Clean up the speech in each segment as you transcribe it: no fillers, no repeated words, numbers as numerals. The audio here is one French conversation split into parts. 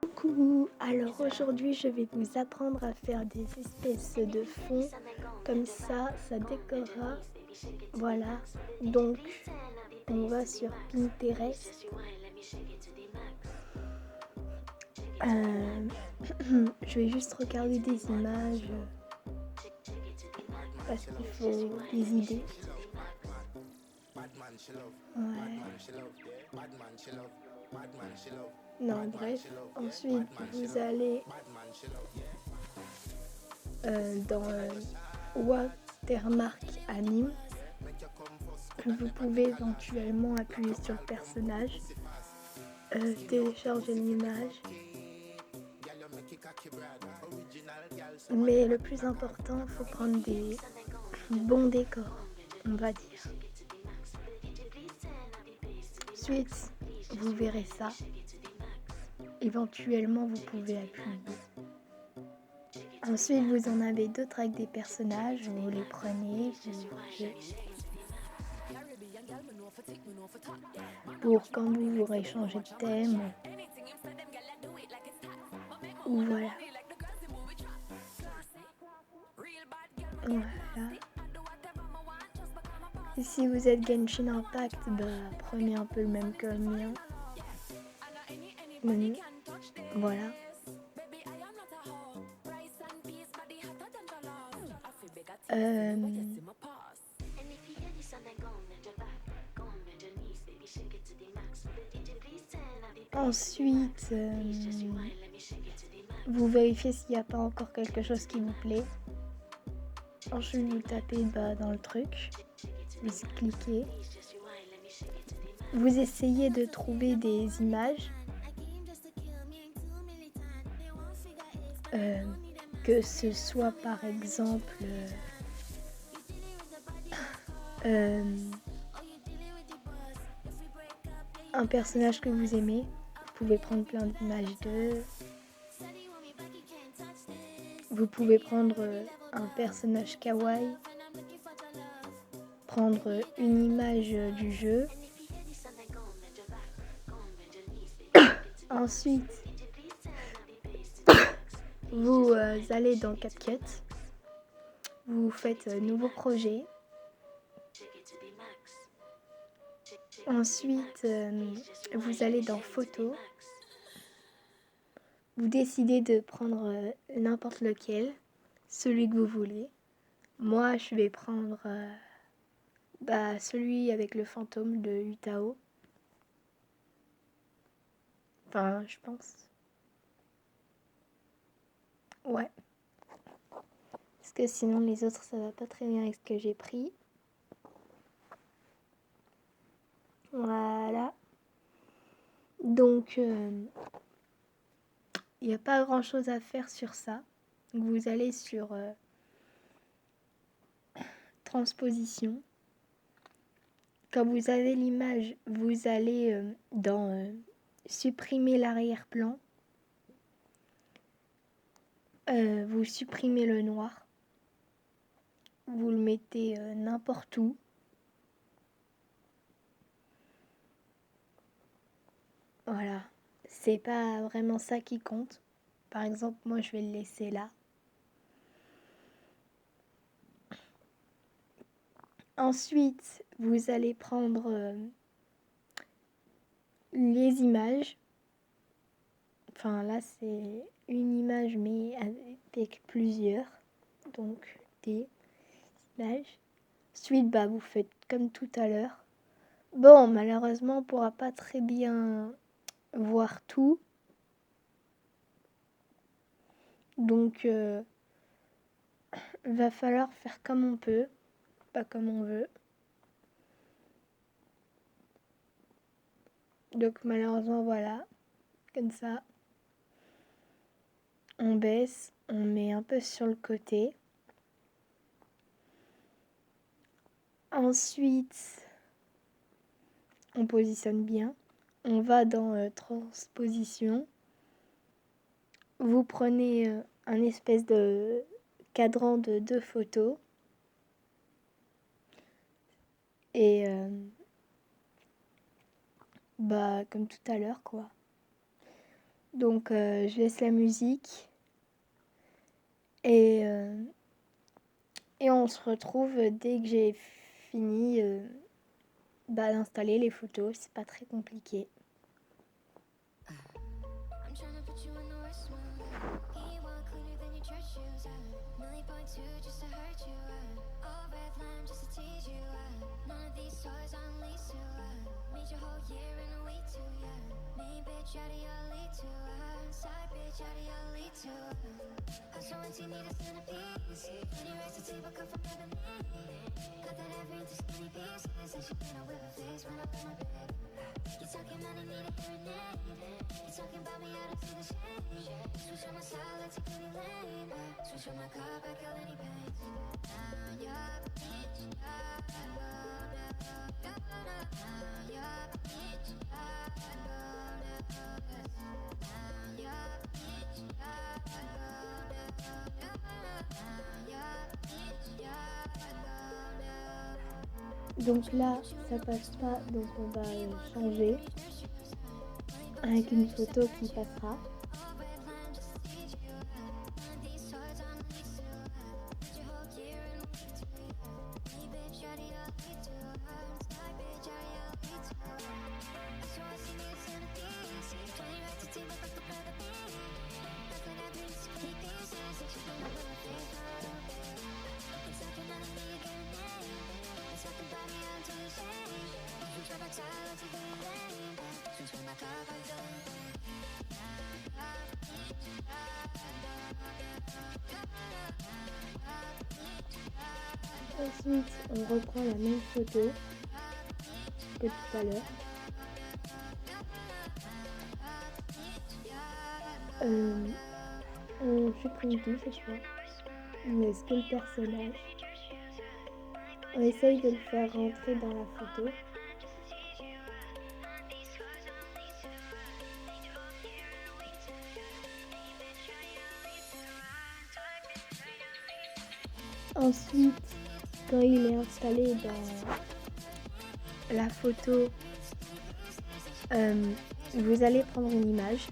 Coucou, alors aujourd'hui je vais vous apprendre à faire des espèces de fonds, comme ça décorera, voilà, donc on va sur Pinterest, je vais juste regarder des images, parce qu'il faut des idées, ouais, non bref, ensuite vous allez dans Watermark Anime. Vous pouvez éventuellement appuyer sur le personnage, télécharger l'image. Mais le plus important, il faut prendre des bons décors, on va dire. Ensuite, vous verrez ça. Éventuellement, vous pouvez appuyer. Ensuite, vous en avez d'autres avec des personnages, vous les prenez, pour quand vous voudrez changer de thème. Ou voilà. Voilà. Et si vous êtes Genshin Impact, prenez un peu le même que le mien. Voilà. Ensuite, vous vérifiez s'il n'y a pas encore quelque chose qui vous plaît. Ensuite, vous tapez dans le truc, vous cliquez. Vous essayez de trouver des images, que ce soit par exemple un personnage que vous aimez. Vous pouvez prendre plein d'images d'eux. Vous pouvez prendre un personnage kawaii, prendre une image du jeu. Ensuite, vous allez dans CapCut, vous faites nouveau projet. Ensuite, vous allez dans photos. Vous décidez de prendre n'importe lequel, celui que vous voulez. Moi, je vais prendre celui avec le fantôme de Utao. Enfin, je pense. Ouais. Parce que sinon, les autres, ça va pas très bien avec ce que j'ai pris. Voilà. Donc, il n'y a pas grand chose à faire sur ça. Vous allez sur transposition. Quand vous avez l'image, vous allez dans supprimer l'arrière-plan. Vous supprimez le noir. Vous le mettez n'importe où. Voilà. C'est pas vraiment ça qui compte. Par exemple, moi, je vais le laisser là. Ensuite, vous allez prendre les images. Enfin, là, c'est une image, mais avec plusieurs. Donc, des images. Ensuite, vous faites comme tout à l'heure. Bon, malheureusement, on ne pourra pas très bien voir tout. Donc, va falloir faire comme on peut, pas comme on veut. Donc, malheureusement, voilà. Comme ça. On baisse, on met un peu sur le côté. Ensuite, on positionne bien. On va dans transposition. Vous prenez un espèce de cadran de 2 photos. Et comme tout à l'heure, quoi. Donc je laisse la musique et on se retrouve dès que j'ai fini d'installer les photos. C'est pas très compliqué. Donc là, ça passe pas, donc on va changer avec une photo qui passera. Ensuite, on reprend la même photo que tout à l'heure. On supprime tout cette fois. On laisse que le personnage. On essaye de le faire rentrer dans la photo. Ensuite, quand il est installé dans la photo, vous allez prendre une image,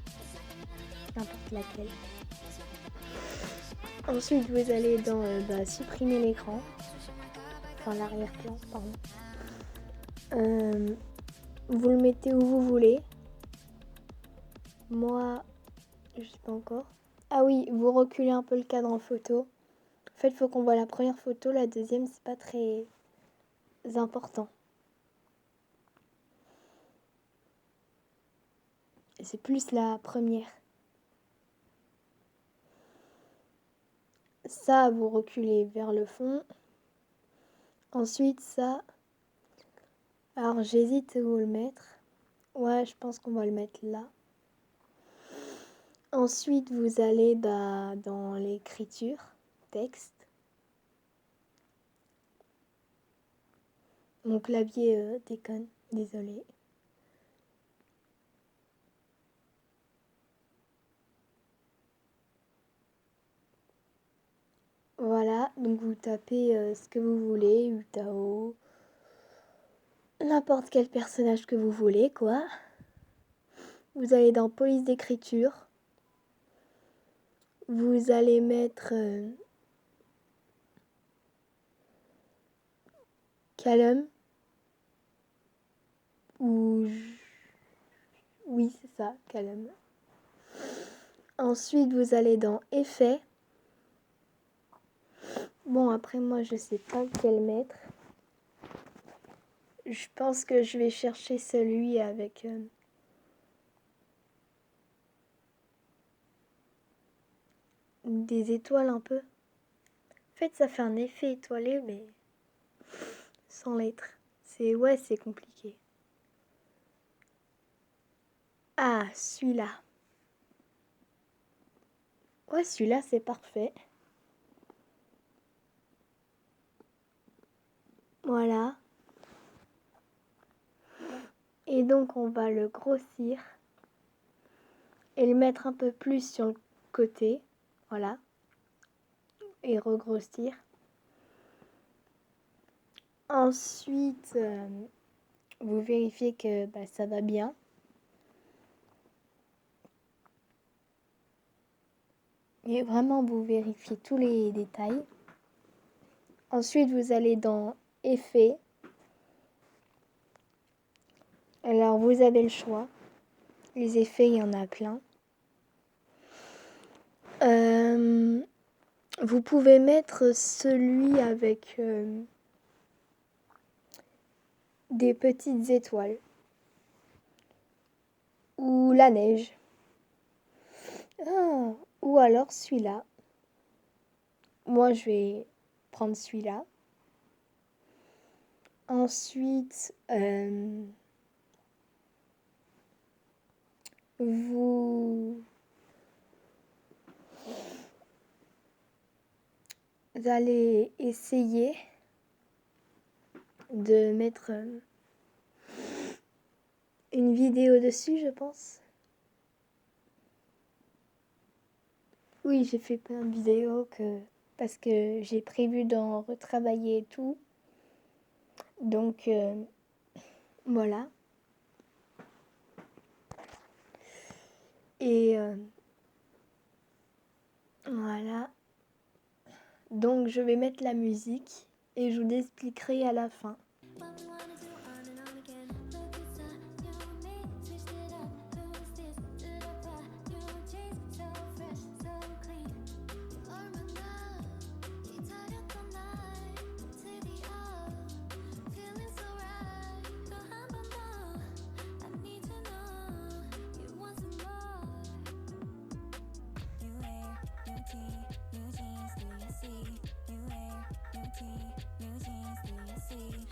n'importe laquelle. Ensuite, vous allez dans supprimer l'écran, enfin l'arrière-plan, pardon. Vous le mettez où vous voulez. Moi, je sais pas encore. Ah oui, vous reculez un peu le cadre en photo. En fait, il faut qu'on voit la première photo, la deuxième, c'est pas très important. C'est plus la première. Ça, vous reculez vers le fond. Ensuite, ça... Alors, j'hésite où le mettre. Ouais, je pense qu'on va le mettre là. Ensuite, vous allez dans l'écriture, texte. Mon clavier déconne, désolé. Voilà, donc vous tapez ce que vous voulez, Utao, n'importe quel personnage que vous voulez, quoi. Vous allez dans police d'écriture. Vous allez mettre Callum. Oui, c'est ça, Callum. Ensuite, vous allez dans Effets. Bon, après, moi, je sais pas lequel mettre. Je pense que je vais chercher celui avec... des étoiles un peu. En fait, ça fait un effet étoilé, mais sans lettres. C'est compliqué. Ah, celui-là. Ouais, celui-là, c'est parfait. Voilà. Et donc, on va le grossir et le mettre un peu plus sur le côté. Voilà. Et regrossir. Ensuite, vous vérifiez que ça va bien. Et vraiment, vous vérifiez tous les détails. Ensuite, vous allez dans Effets. Alors, vous avez le choix. Les effets, il y en a plein. Vous pouvez mettre celui avec des petites étoiles ou la neige. Ah, ou alors celui-là. Moi, je vais prendre celui-là. Ensuite, vous allez essayer de mettre une vidéo dessus, je pense. Oui, j'ai fait plein de vidéos parce que j'ai prévu d'en retravailler et tout. Donc, voilà. Et voilà. Donc, je vais mettre la musique et je vous expliquerai à la fin.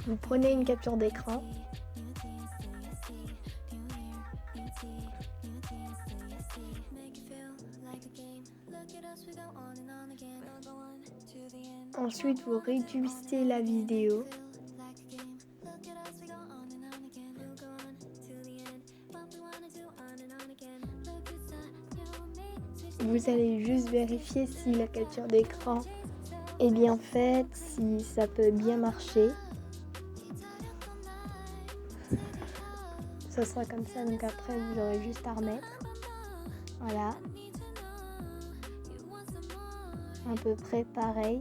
Vous prenez une capture d'écran. Ensuite, vous réduisez la vidéo. Vous allez juste vérifier si la capture d'écran est bien faite, si ça peut bien marcher. Ça sera comme ça, donc après vous aurez juste à remettre. Voilà. À peu près pareil.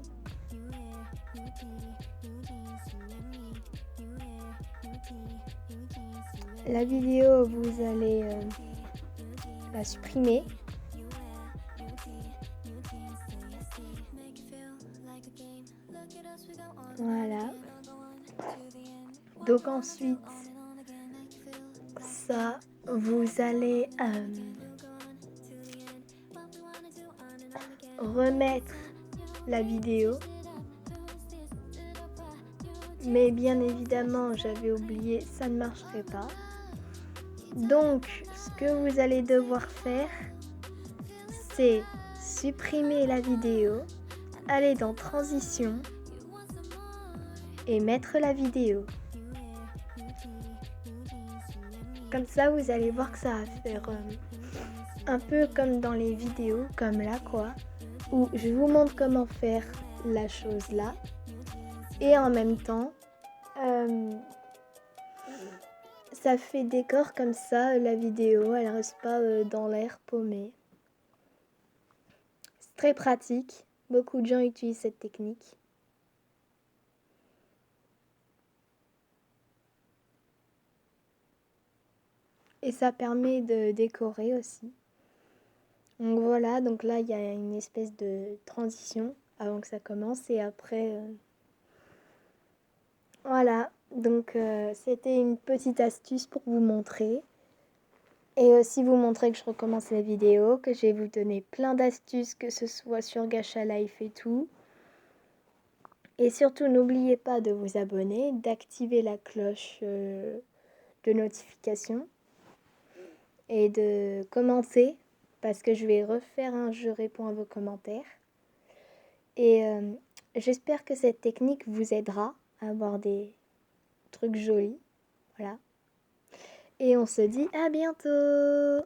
La vidéo, vous allez la supprimer. Voilà. Donc ensuite, ça, vous allez remettre la vidéo. Mais bien évidemment, j'avais oublié, ça ne marcherait pas. Donc, ce que vous allez devoir faire, c'est supprimer la vidéo, aller dans Transition et mettre la vidéo. Comme ça, vous allez voir que ça va faire un peu comme dans les vidéos, comme là quoi, où je vous montre comment faire la chose là. Et en même temps, ça fait décor comme ça, la vidéo, elle reste pas dans l'air paumé. C'est très pratique, beaucoup de gens utilisent cette technique. Et ça permet de décorer aussi. Donc voilà, donc là il y a une espèce de transition avant que ça commence et après... Voilà, donc c'était une petite astuce pour vous montrer. Et aussi vous montrer que je recommence la vidéo, que je vais vous donner plein d'astuces, que ce soit sur Gacha Life et tout. Et surtout, n'oubliez pas de vous abonner, d'activer la cloche de notification et de commenter parce que je vais refaire un Je réponds à vos commentaires. Et j'espère que cette technique vous aidera à avoir des trucs jolis. Voilà. Et on se dit à bientôt!